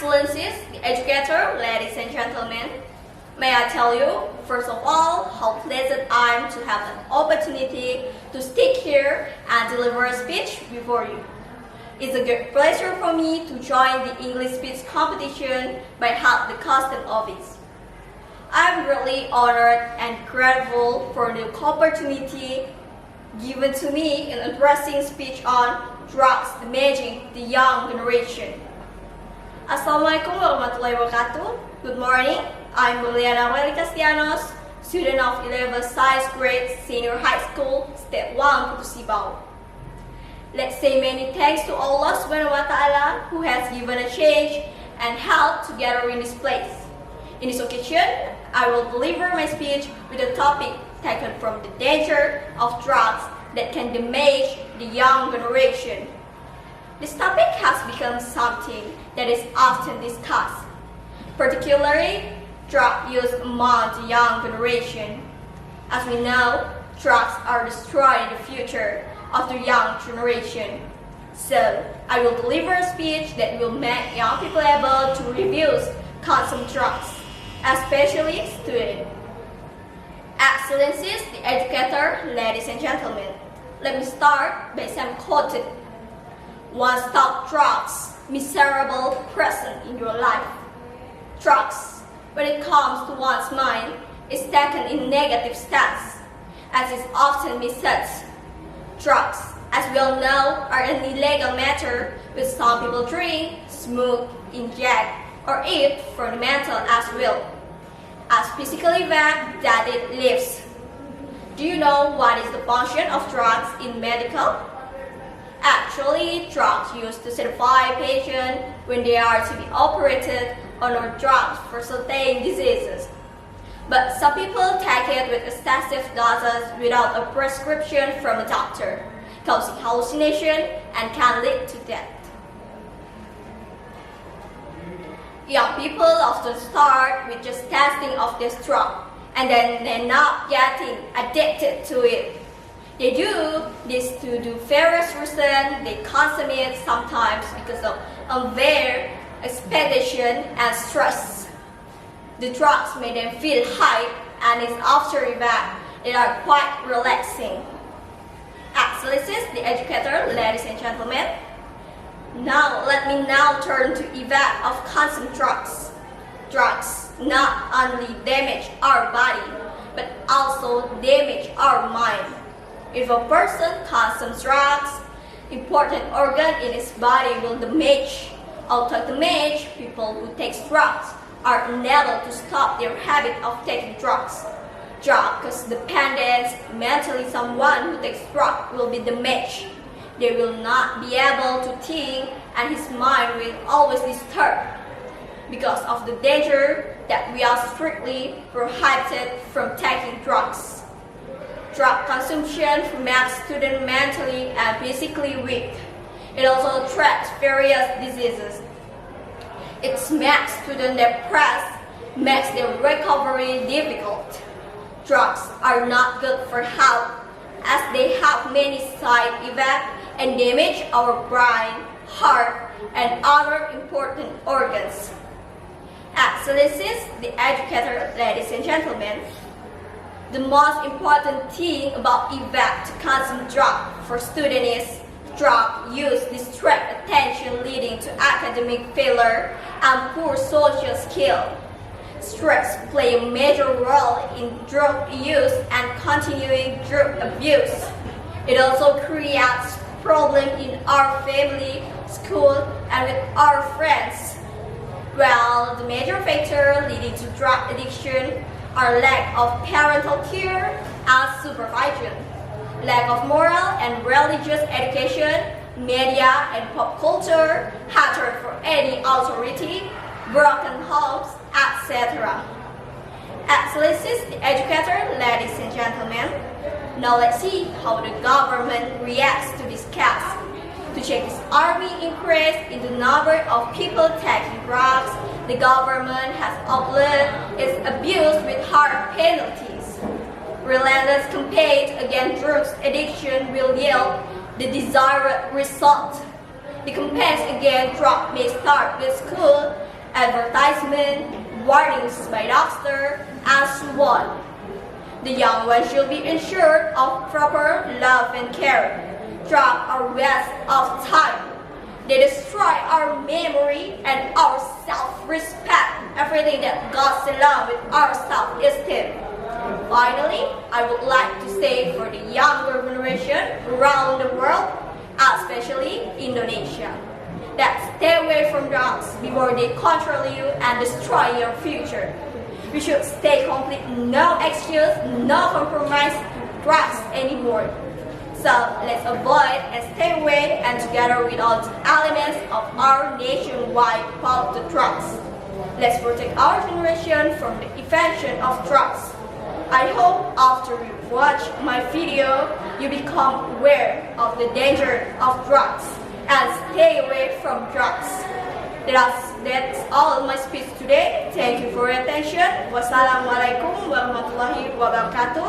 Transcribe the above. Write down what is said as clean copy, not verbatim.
Excellencies, the educator, ladies and gentlemen, may I tell you, first of all, how pleasant I am to have an opportunity to speak here and deliver a speech before you. It's a great pleasure for me to join the English speech competition by help the Customs Office. I'm really honored and grateful for the opportunity given to me in addressing speech on drugs damaging the young generation. Assalamualaikum warahmatullahi wabarakatuh. Good morning. I'm Berlian Kastyanos, student of 11th Science Grade Senior High School, Step 1, PUTUSSIBAU. Let's say many thanks to Allah Subhanahu wa Ta'ala who has given a change and help to gather in this place. In this occasion, I will deliver my speech with a topic taken from the danger of drugs that can damage the young generation. This topic has become something that is often discussed, particularly drug use among the young generation. As we know, drugs are destroying the future of the young generation. So, I will deliver a speech that will make young people able to reduce consume drugs, especially students. Excellencies, the educator, ladies and gentlemen, let me start by some quoted. One stop drugs, miserable present in your life. Drugs, when it comes to one's mind, is taken in negative stance, as is often misused. Drugs, as we all know, are an illegal matter which some people drink, smoke, inject, or eat for the mental as well, as physical event that it leaves. Do you know what is the function of drugs in medical? Actually, drugs used to sedate patients when they are to be operated on drugs for certain diseases. But some people take it with excessive doses without a prescription from a doctor, causing hallucination and can lead to death. Young people often start with just testing of this drug, and then they're not getting addicted to it. They do this to do various reasons. They consume it sometimes because of unfair expectation and stress. The drugs make them feel high, and its after effects they are quite relaxing. Excellencies, the educator, ladies and gentlemen. Now let me turn to effect of consuming drugs. Drugs not only damage our body, but also damage our mind. If a person consumes drugs, important organ in his body will damage. Although damage, people who take drugs are unable to stop their habit of taking drugs. Drug dependence, mentally someone who takes drugs will be damaged. They will not be able to think and his mind will always disturbed because of the danger that we are strictly prohibited from taking drugs. Drug consumption makes students mentally and physically weak. It also attracts various diseases. It makes students depressed, makes their recovery difficult. Drugs are not good for health as they have many side effects and damage our brain, heart, and other important organs. Excellencies, the educator, ladies and gentlemen, the most important thing about effect to consume drug for students is drug use distract attention leading to academic failure and poor social skill. Stress play a major role in drug use and continuing drug abuse. It also creates problems in our family, school, and with our friends. Well, the major factor leading to drug addiction are lack of parental care and supervision, lack of moral and religious education, media and pop culture, hatred for any authority, broken homes, etc. Excellencies, the educator, ladies and gentlemen, now let's see how the government reacts to this case. To check this army increase in the number of people taking drugs, the government has outlawed its abuse with hard penalties. Relentless campaigns against drugs addiction will yield the desired result. The campaigns against drugs may start with school advertisement, warnings by doctor, and so on. The young ones should be ensured of proper love and care. Drugs are waste of time. They destroy our memory and our self-respect, everything that goes along with our self-esteem. Finally, I would like to say for the younger generation around the world, especially Indonesia, that stay away from drugs before they control you and destroy your future. We should stay complete, no excuse, no compromise drugs anymore. So let's avoid and stay away and together with all the elements of our nationwide fight to drugs. Let's protect our generation from the invention of drugs. I hope after you watch my video, you become aware of the danger of drugs and stay away from drugs. That's all my speech today. Thank you for your attention. Wassalamualaikum warahmatullahi wabarakatuh.